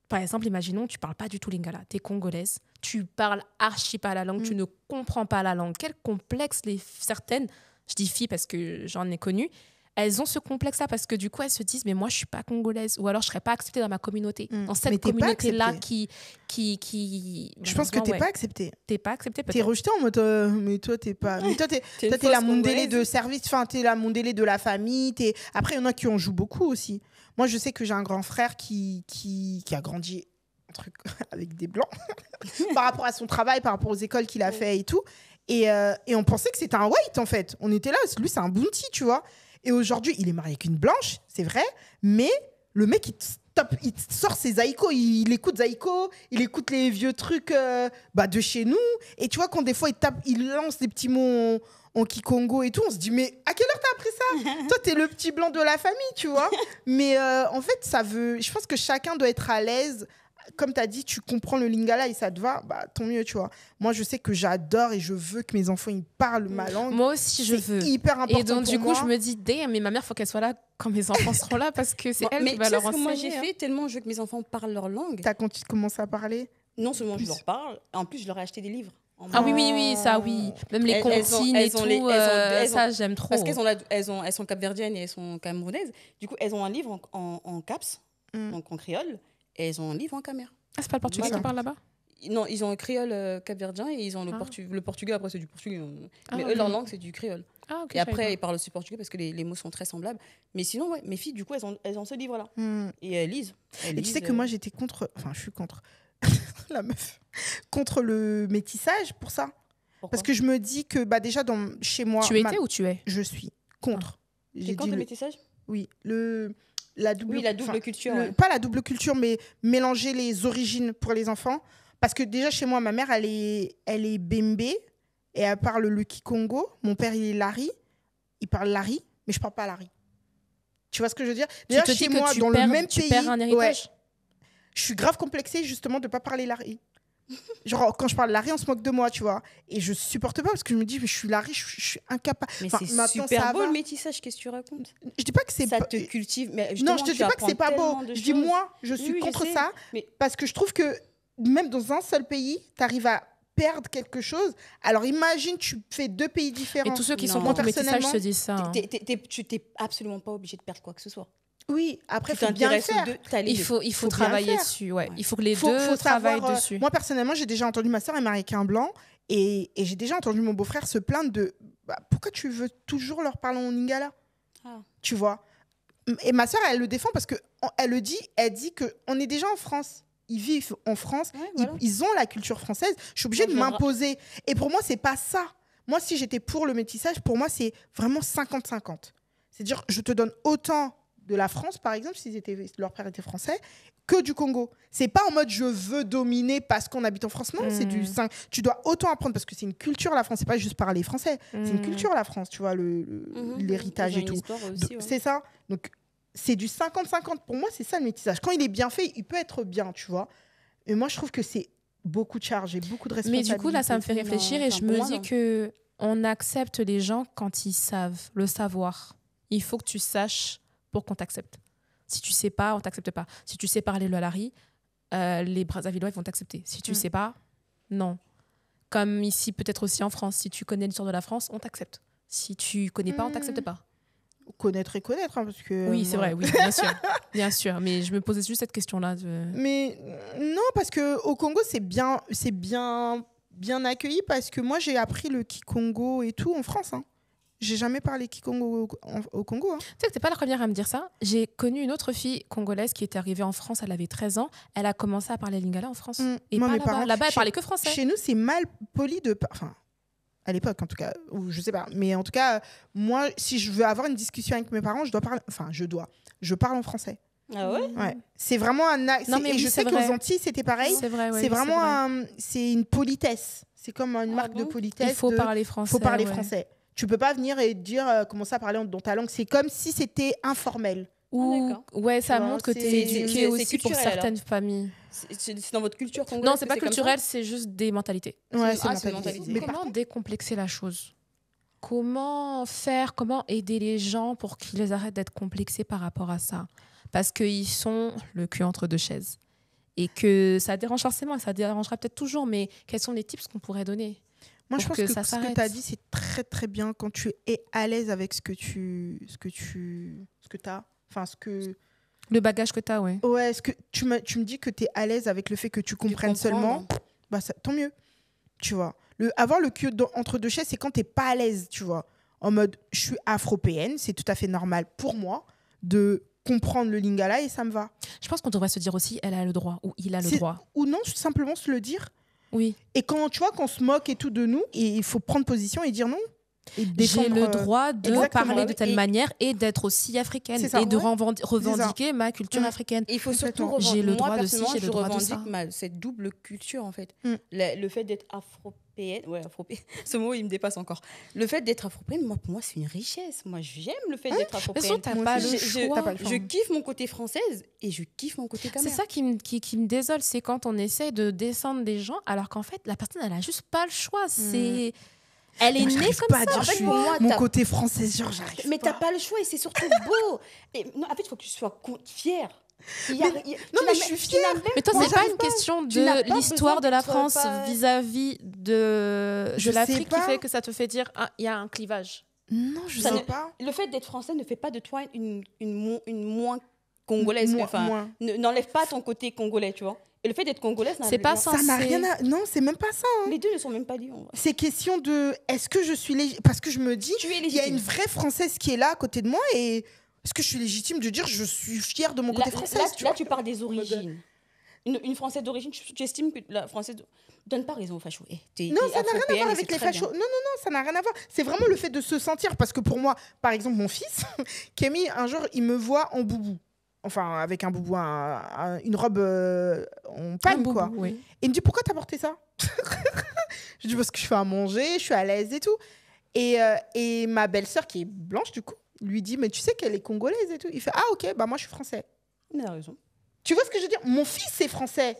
par exemple, imaginons, tu parles pas du tout lingala, tu es congolaise, tu parles archi pas la langue, tu ne comprends pas la langue. Quel complexe certaines, je dis filles parce que j'en ai connu, elles ont ce complexe-là parce que du coup, elles se disent, mais moi, je suis pas congolaise ou alors je serais pas acceptée dans ma communauté. Dans cette communauté-là qui... Je pense que t'es pas acceptée. T'es pas acceptée, peut-être. T'es rejetée en mode, mais toi, t'es pas... Mais toi, t'es la mondélé de service, enfin, t'es la mondélé de la famille. Après, il y en a qui en jouent beaucoup aussi. Moi, je sais que j'ai un grand frère qui a grandi un truc avec des blancs par rapport à son travail, par rapport aux écoles qu'il a fait et tout. Et on pensait que c'était un white, en fait. On était là, lui, c'est un bounty, tu vois. Et aujourd'hui, il est marié avec une blanche, c'est vrai, mais le mec, il sort ses Zaïko, il écoute Zaïko, il écoute les vieux trucs de chez nous. Et tu vois, quand des fois, il lance des petits mots en Kikongo et tout, on se dit, mais à quelle heure t'as appris ça? Toi, t'es le petit blanc de la famille, tu vois. Mais en fait, je pense que chacun doit être à l'aise. Comme tu as dit, tu comprends le lingala et ça te va, tant mieux, tu vois. Moi, je sais que j'adore et je veux que mes enfants ils parlent ma langue. Moi aussi, je veux. C'est hyper important. Et donc, du coup, moi. je me dis, mais ma mère, faut qu'elle soit là quand mes enfants seront là parce que c'est elle qui va leur enseigner. Mais tu sais ce que moi j'ai fait, tellement je veux que mes enfants parlent leur langue. T'as quand tu commences à parler? Non seulement je leur parle, en plus, je leur ai acheté des livres. Ah oui, ça, oui. Même les comptines et tout, ça, j'aime trop. Parce qu'elles sont capverdiennes et elles sont camerounaises. Du coup, elles ont un livre en caps, donc en créole, et elles ont un livre en camère. Ah, c'est pas le portugais qui parle là-bas? Non, ils ont un créole capverdien et ils ont le portugais, après c'est du portugais. Mais eux, leur langue, c'est du créole. Ah, okay, et après, ils parlent aussi portugais parce que les mots sont très semblables. Mais sinon, ouais, mes filles, du coup, elles ont ce livre-là. Et elles lisent. Tu sais que moi, j'étais contre... Enfin, je suis contre... la meuf. Contre le métissage, pour ça. Pourquoi? Parce que je me dis que déjà, chez moi... Tu étais ou tu es? Je suis contre. J'ai contre le métissage? Oui, la double culture. Pas la double culture, mais mélanger les origines pour les enfants. Parce que déjà, chez moi, ma mère, elle est Bembe et elle parle le Kikongo. Mon père, il est Lari. Il parle Lari, mais je parle pas Lari. Tu vois ce que je veux dire? Déjà, chez moi, dans le même pays... Tu perds un héritage? Je suis grave complexée, justement, de ne pas parler Lari. Genre, quand je parle Lari, on se moque de moi, tu vois. Et je supporte pas parce que je me dis, mais je suis Lari, je suis incapable. Mais c'est super beau le métissage, qu'est-ce que tu racontes? Je dis pas que c'est ça te cultive. Mais non, je te dis pas que c'est pas beau. Je dis, moi, je suis contre ça parce que je trouve que même dans un seul pays, tu arrives à perdre quelque chose. Alors imagine, tu fais deux pays différents. Et tous ceux qui sont contre le métissage se disent ça. Tu n'es absolument pas obligé de perdre quoi que ce soit. Oui, après, il faut bien le faire. Il faut travailler dessus. Ouais. Il faut que les deux travaillent dessus. Moi, personnellement, j'ai déjà entendu ma soeur est mariée avec un blanc et j'ai déjà entendu mon beau-frère se plaindre de pourquoi tu veux toujours leur parler en lingala, tu vois. Et ma soeur, elle le défend parce qu'elle dit qu'on est déjà en France. Ils vivent en France, ils ont la culture française. Je suis obligée de m'imposer. Et pour moi, c'est pas ça. Moi, si j'étais pour le métissage, pour moi, c'est vraiment 50-50. C'est-à-dire, je te donne autant de la France, par exemple, si leur père était français, que du Congo. C'est pas en mode je veux dominer parce qu'on habite en France. Non, c'est du 5. Tu dois autant apprendre parce que c'est une culture, la France. C'est pas juste parler français. C'est une culture, la France, tu vois, l'héritage et tout. C'est ça. Donc, c'est du 50-50. Pour moi, c'est ça le métissage. Quand il est bien fait, il peut être bien, tu vois. Et moi, je trouve que c'est beaucoup de charges et beaucoup de responsabilités. Mais du coup, là, ça me fait réfléchir et je me dis qu'on accepte les gens quand ils savent, le savoir. Il faut que tu saches pour qu'on t'accepte. Si tu sais pas, on t'accepte pas. Si tu sais parler le Lari, les Brazzavillois, ils vont t'accepter. Si tu sais pas, non. Comme ici, peut-être aussi en France. Si tu connais l'histoire de la France, on t'accepte. Si tu connais pas, on t'accepte pas. Connaître, hein, parce que... Oui, c'est vrai, oui, bien sûr. Bien sûr, mais je me posais juste cette question-là. Mais non, parce qu'au Congo, c'est bien accueilli, parce que moi, j'ai appris le Kikongo et tout en France. Hein. J'ai jamais parlé Kikongo au Congo. Hein. Tu sais que t'es pas la première à me dire ça. J'ai connu une autre fille congolaise qui était arrivée en France, elle avait 13 ans. Elle a commencé à parler lingala en France. Et moi, pas là-bas. Là-bas, elle parlait que français. Chez nous, c'est mal poli de... Enfin, à l'époque en tout cas, ou je sais pas. Mais en tout cas, moi, si je veux avoir une discussion avec mes parents, je parle en français. Ah ouais? Ouais. C'est vraiment Non, mais et oui, je sais c'est vrai. qu'aux Antilles, c'était pareil. C'est vrai, ouais, C'est oui, vraiment vrai. c'est une politesse. C'est comme une marque de bon? politesse. Il faut parler français. Faut parler ouais. français. Tu peux pas venir et dire commencer à parler dans ta langue. C'est comme si c'était informel. Ou, d'accord. ouais, ça Tu vois, montre que c'est- tu es c'est éduqué aussi pour culturel, alors. certaines familles. C'est dans votre culture congolaise? Non, c'est que pas comme ça? culturel, c'est juste des mentalités. Ouais, C'est c'est une mentalité. Mais Comment par contre, décomplexer la chose? Comment faire, comment aider les gens pour qu'ils arrêtent d'être complexés par rapport à ça? Parce qu'ils sont le cul entre deux chaises. Et que ça dérange forcément, et ça dérangera peut-être toujours, mais quels sont les tips qu'on pourrait donner? moi, je pour pense que que ça ce que s'arrête. tu as dit, c'est très, très bien quand tu es à l'aise avec ce que tu as. Enfin, Le bagage que tu as, ouais. Ouais, ce que tu me dis que tu es à l'aise avec le fait que tu comprennes seulement, bah tant mieux. Tu vois. Avoir le cul entre deux chaises, c'est quand tu n'es pas à l'aise, tu vois. En mode, je suis afropéenne, c'est tout à fait normal pour moi de comprendre le lingala et ça me va. Je pense qu'on devrait se dire aussi, elle a le droit, ou il a le droit. Ou non, simplement se le dire. Oui. Et quand tu vois qu'on se moque et tout de nous, et il faut prendre position et dire non. Et J'ai défendre, le droit de exactement. parler de telle manière et d'être aussi africaine C'est ça, et de ouais. revendiquer ma culture Mm. africaine. Et il faut surtout Complètement. J'ai le moi, droit de ci, personnellement, j'ai le je droit de revendique ça. cette double culture, en fait. Mm. Le fait d'être afropéenne, ce mot, il me dépasse encore. Le fait d'être afropéenne, pour moi, c'est une richesse. Moi, j'aime le fait d'être De toute afropéenne. façon, t'as Moi pas aussi, le Je- choix. t'as pas le choix. Je kiffe mon côté française et je kiffe mon côté C'est camère. ça qui me désole, c'est quand on essaie de descendre des gens alors qu'en fait, la personne, elle a juste pas le choix. C'est... Elle est Moi, née j'arrive comme pas à ça. dire En fait, je suis pour moi, mon t'as- côté français, genre j'arrive Mais pas. t'as pas le choix et c'est surtout beau. Et, non, en fait, il faut que tu sois fière. Non, mais je suis fière. Mais toi, Moi, c'est pas j'arrive une pas. question Tu n'as de pas l'histoire besoin de la d'être France pas- vis-à-vis de Je sais l'Afrique qui pas. fait que ça te fait dire ah, il y a un clivage. Non, je Ça sais ne- pas. Le fait d'être français ne fait pas de toi une moins congolaise. Moins. N'enlève pas ton côté congolais, tu vois. Et le fait d'être congolaise, C'est pas non, censé. Ça n'a rien à... Non, c'est même pas ça. les deux ne sont même pas liés. En vrai. C'est question de... Est-ce que je suis légitime? Parce que je me dis, Tu es il y a légitime. une vraie Française qui est là à côté de moi et est-ce que je suis légitime de dire je suis fière de mon côté français? Là, tu parles des origines. Une Française d'origine, tu estimes que la Française... Donne pas raison aux fachos. Non, ça n'a rien à voir avec les fachos. Non, ça n'a rien à voir. C'est vraiment le fait de se sentir. Parce que pour moi, par exemple, mon fils, Kémy, un jour, il me voit en boubou. Enfin, avec un boubou, une robe en pagne, Un quoi. boubou, oui. Et il me dit, pourquoi t'as porté ça? Je dis, parce que je fais à manger, je suis à l'aise et tout. Et ma belle-sœur, qui est blanche, du coup, lui dit, mais tu sais qu'elle est congolaise et tout. Il fait, ah, ok, bah moi, je suis français. Il a raison. Tu vois ce que je veux dire? Mon fils est français.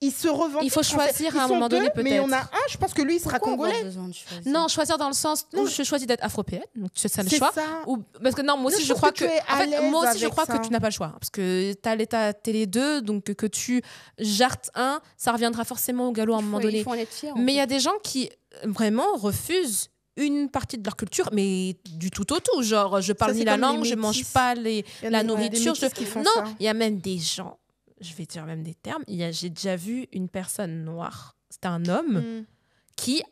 Il se revendique Il faut français. choisir Ils à un sont moment donné, deux, mais il y en a peut-être. un, je pense que lui, il sera Pourquoi avoir congolais. besoin de choisir Non, choisir dans le sens où Non. je choisis d'être afropéenne, donc c'est ça le C'est choix. ça. Ou, parce que non, moi Non, aussi je je pense crois que tu que, es à en fait, l'aise moi aussi je avec crois ça. que tu n'as pas le choix parce que t'es les deux, donc que tu jartes un, ça reviendra forcément au galop à un moment donné. Il faut en être fier. Mais il y a des gens qui vraiment refusent une partie de leur culture, mais du tout au tout. Genre, je parle Ça, ni c'est la comme les langue, je mange métis. pas Il y en a la des nourriture. métis qui font Non, ça. il y a même des gens, je vais dire même des termes, j'ai déjà vu une personne noire, c'était un homme, Mm. qui...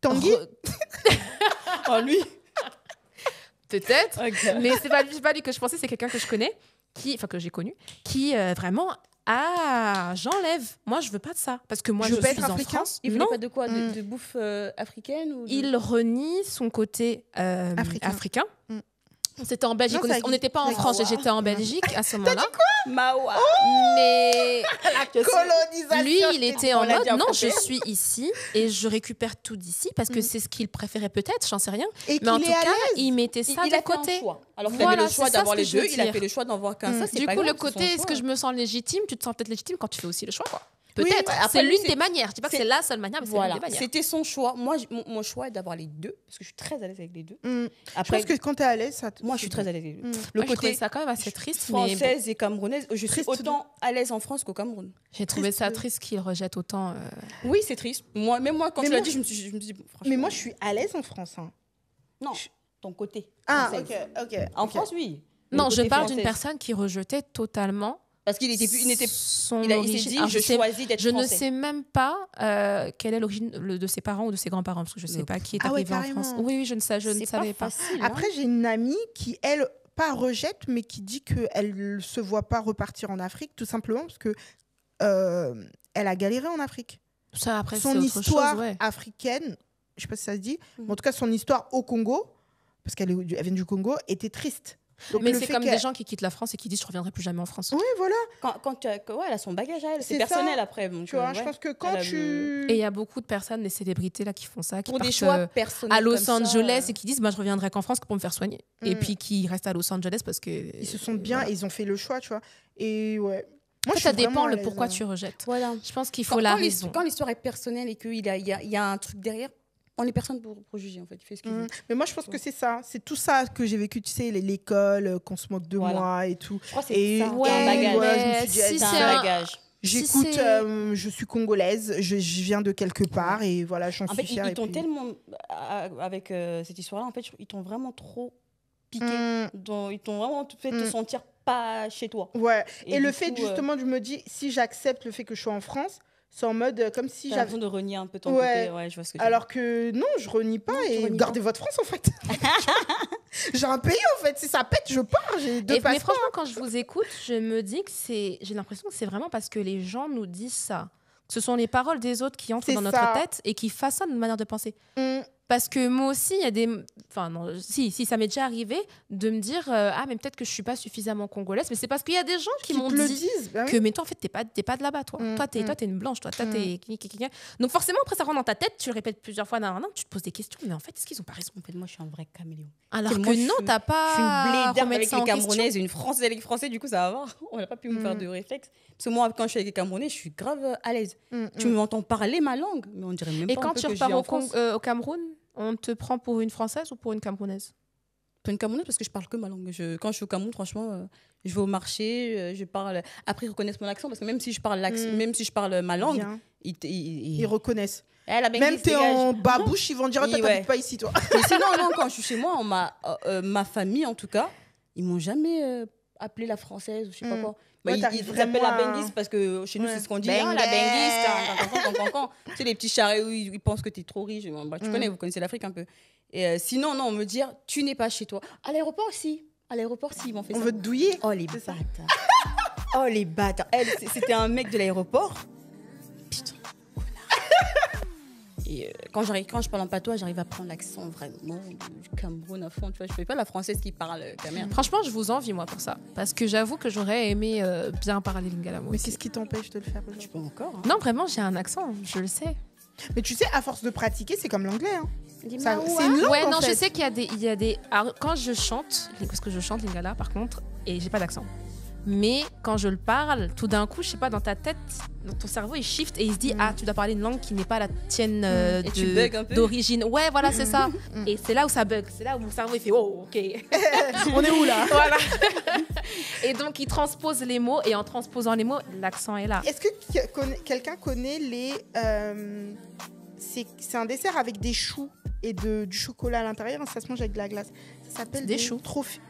Tanguy Oh, lui. Peut-être. Ok. Mais c'est pas lui que je pensais, c'est quelqu'un que je connais, que j'ai connu, qui vraiment j'enlève. Moi, je veux pas de ça, parce que moi, Je je veux suis être en africain. France. Il voulait Non, pas de quoi Mm. de bouffe africaine ou de- il renie son côté Africain. africain. Mm. C'était en Belgique. Non, ça On n'était pas en existe. France, Ah, ouais. j'étais en Belgique à ce moment-là. Mawa. Mais Colonisation. lui, il était en On l'a mode dit en non, je français. suis ici et je récupère tout d'ici parce que Mm. c'est ce qu'il préférait peut-être, j'en sais rien. Et Mais en qu'il tout est à cas, l'aise. il mettait ça Il de a fait côté. un choix. Alors qu'il Voilà, avait le choix c'est ça d'avoir ce les que je veux deux, il a dire. fait le choix d'en voir qu'un. Mm. Ça, c'est Du pas coup, le grave, c'est son côté est-ce choix. que je me sens légitime, tu te sens peut-être légitime quand tu fais aussi le choix, quoi. Oui, Peut-être. ouais, après, C'est lui, l'une c'est- des manières. Je dis pas que c'est- c'est la seule manière, mais c'est Voilà, l'une des manières. c'était son choix. Moi, mon choix est d'avoir les deux, parce que je suis très à l'aise avec les deux. Mm. Je Après, pense que quand t'es à l'aise, ça te... moi, je suis très à l'aise avec les deux. Mm. Le Ouais, je trouvais côté ça quand même assez triste, mais bon, française et camerounaise, je suis Triste. autant à l'aise en France qu'au Cameroun. j'ai trouvé triste ça de- triste qu'il rejette autant. Oui, c'est triste. Même moi, quand Mais tu l'as moi- dit, je me suis dit, franchement. Mais moi, je suis à l'aise en France. hein. Non, ton côté. Ah, française. ok. En ok. France, oui. Non, Le je côté parle d'une française. personne qui rejetait totalement Parce qu'il était plus. son Il s'est origine. dit, Alors, je sais- choisis d'être je ne français. sais même pas quelle est l'origine de ses parents ou de ses grands-parents, parce que je ne sais pas qui est Ah ouais, arrivé en carrément. France. Oui, je ne savais pas. Facile, Après, j'ai une amie qui, elle, pas rejette, mais qui dit qu'elle ne se voit pas repartir en Afrique, tout simplement parce que elle a galéré en Afrique. Ça, après, c'est Son autre histoire chose, ouais. africaine je sais pas si ça se dit, mais en tout cas son histoire au Congo, parce qu'elle vient du Congo, était triste. Donc, mais c'est comme des gens qui quittent la France et qui disent je reviendrai plus jamais en France. Oui, voilà. Elle a son bagage à elle, c'est C'est personnel ça. après. Donc, Tu vois, je pense que quand Et il y a beaucoup de personnes, des célébrités là qui font ça, qui pour des partent choix personnels à Los comme ça, Angeles et qui disent je reviendrai qu'en France que pour me faire soigner. Et Mm. puis qui restent à Los Angeles parce que ils se sentent bien, voilà. et ils ont fait le choix, tu vois. Et ouais. Moi, Après, je ça suis vraiment dépend à le l'aise, pourquoi hein. tu rejettes. Voilà. Je pense qu'il faut la raison. Quand l'histoire est personnelle et qu'il y a un truc derrière, on n'est personne pour juger en fait. Tu fais ce qu'il veut. Mais moi, je pense que c'est ça. C'est tout ça que j'ai vécu, tu sais, l'école, qu'on se moque de Voilà. moi et tout. Je crois que Et c'est ça. Ouais, un bagage. ouais, je me suis dit, si C'est c'est un un- bagage. J'écoute, Si c'est- je suis congolaise, je viens de quelque part et voilà, j'en En suis fait, fière. ils et t'ont puis- tellement avec cette histoire-là, en fait, ils t'ont vraiment trop piqué. Ils t'ont vraiment fait te sentir pas chez toi. Ouais. Et le du fait, coup, justement, je me dis, si j'accepte le fait que je sois en France, c'est en mode comme si T'as j'avais. l'impression de renier un peu ton Ouais. côté. Ouais, je vois ce que tu Alors que non, je renie pas Non, tu et renies gardez votre France en fait. J'ai un pays en fait, si ça pète, je pars, j'ai deux Mais passeports. franchement, quand je vous écoute, je me dis que j'ai l'impression que c'est vraiment parce que les gens nous disent ça. Que ce sont les paroles des autres qui entrent C'est dans notre ça. tête et qui façonnent notre manière de penser. Mm. Parce que moi aussi, il y a des. Enfin, non, si ça m'est déjà arrivé de me dire ah, mais peut-être que je suis pas suffisamment congolaise. Mais c'est parce qu'il y a des gens qui m'ont te le dit disent. Bah oui. que, mais toi, en fait, t'es pas de là-bas, toi. Toi, t'es une blanche, toi. T'es. Donc, forcément, après, ça rentre dans ta tête, tu répètes plusieurs fois, non, tu te poses des questions. Mais en fait, est-ce qu'ils ont pas raison? En fait, moi, je suis un vrai caméléon. Alors que moi, je non, suis- t'as Je suis une pas. blédarde remettre avec ça les en question. Camerounaises, une Française avec les Français, du coup, ça va voir. On n'a pas pu me faire de réflexe. Parce que moi, quand je suis avec les Camerounais, je suis grave à l'aise. Tu m'entends parler ma langue, mais on dirait même Et pas un quand peu tu que je vis repars en France. au Cameroun, on te prend pour une Française ou pour une Camerounaise? Pour une Camerounaise, parce que je parle que ma langue. Quand je suis au Cameroun, franchement, je vais au marché, je parle. Après, ils reconnaissent mon accent, parce que même si je parle, même si je parle ma langue, Bien. ils Ils reconnaissent. Eh, la Même Benguise, t'es dégage. en babouche, ils vont dire Oui, t'habites ouais. pas ici toi. Mais sinon, non, quand je suis chez moi, ma famille, en tout cas, ils m'ont jamais appelé la française ou je sais pas quoi. Bah, Ouais, ils t'arrives appellent la vraiment à- benguise parce que chez nous, Ouais. c'est ce qu'on dit. Benguise. Ah, la benguise, tu sais, les petits charrets où ils pensent que t'es trop riche. Bah, tu connais, vous connaissez l'Afrique un peu. Et sinon, non, me dire, tu n'es pas chez toi. À l'aéroport aussi. À l'aéroport aussi, ils m'ont fait On ça. veut te douiller. Oh, les C'est ça. bâtards. Oh, les bâtards. C'était un mec de l'aéroport. Putain, connard. Et quand je parle en patois, j'arrive à prendre l'accent vraiment du Cameroun à fond. Tu vois, je ne fais pas la française qui parle caméra. Franchement, je vous envie, moi, pour ça. Parce que j'avoue que j'aurais aimé bien parler lingala, moi Mais aussi. qu'est-ce qui t'empêche de le faire Tu aujourd'hui? peux encore. Hein. Non, vraiment, j'ai un accent, je le sais. Mais tu sais, à force de pratiquer, c'est comme l'anglais. Hein. Dis-moi Ça- où, c'est hein. une langue, Ouais, en non, fait. je sais qu'il y a des. Alors, quand je chante, parce que je chante lingala par contre, et j'ai pas d'accent. Mais quand je le parle, tout d'un coup, je sais pas, dans ta tête, dans ton cerveau, il shift et il se dit ah, tu dois parler une langue qui n'est pas la tienne Et tu bugs un peu. d'origine. Ouais, voilà, c'est ça. Et c'est là où ça bug. C'est là où mon cerveau il fait oh, ok. On est où là? Voilà. Et donc, il transpose les mots et en transposant les mots, l'accent est là. Est-ce que quelqu'un connaît les... c'est un dessert avec des choux et du chocolat à l'intérieur. Ça se mange avec de la glace. Ça s'appelle Des choux.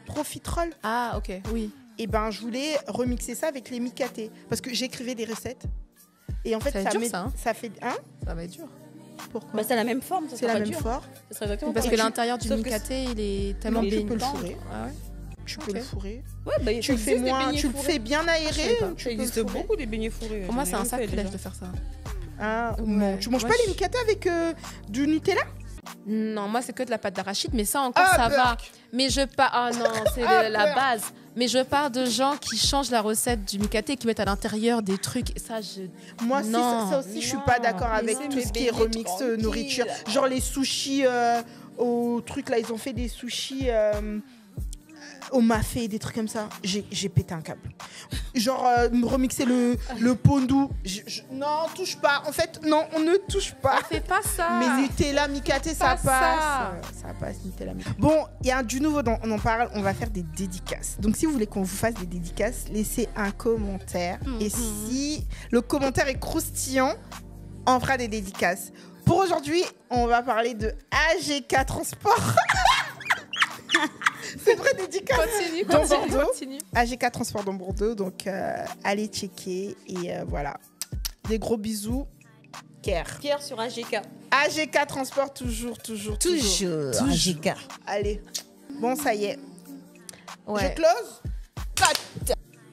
Profiterole. Ah, ok, oui. Et ben, je voulais remixer ça avec les micatés. Parce que j'écrivais des recettes. Et en fait, Ça va être dur, ça, hein. ça fait... Hein? Ça va être dur. Pourquoi? Bah, c'est la même forme. Ça C'est sera la pas même dur. forme. Ça sera exactement Parce que pareil. l'intérieur du Sauf que micaté, il est tellement Non, tu baigné. peux le fourrer. Ah ouais. Tu peux Ok. le fourrer. Ouais, bah, Tu le fais moins, tu le fais bien aéré. Ça Tu peux le existe fourrer. beaucoup des beignets fourrés. Pour moi, c'est J'en ai un fait sacrilège déjà. de faire ça. Ah, Ouais. non. Tu manges Moi, pas je- les micatés avec du Nutella? Non, moi, c'est que de la pâte d'arachide, mais ça encore, Ah, ça va. Burk. Mais je parle. Ah non, c'est Ah, la Burk. base. Mais je parle de gens qui changent la recette du micaté et qui mettent à l'intérieur des trucs. Ça, je. Moi, Non. ça aussi, je suis pas d'accord avec Laissez tout mes ce qui est beignets remix tranquilles. nourriture. Genre les sushis au truc là, ils ont fait des sushis au mafé, des trucs comme ça. J'ai pété un câble. Genre me remixer le pondou. Non, touche pas. En fait, non, on ne touche pas. Fais pas ça. Mais Nutella, micaté, ça Pas passe. Ça passe, Nutella, micaté. Bon, il y a du nouveau, on en parle. On va faire des dédicaces. Donc, si vous voulez qu'on vous fasse des dédicaces, laissez un commentaire. Et si le commentaire est croustillant, on fera des dédicaces. Pour aujourd'hui, on va parler de AGK Transport. C'est vrai, dédicace. Continue, Dans continue, Bordeaux. continue. AGK Transport dans Bordeaux. Donc, allez checker. Et voilà. Des gros bisous. Care. Pierre sur AGK. AGK Transport, toujours. AGK. Allez. Bon, ça y est. Ouais. Je close. Cut.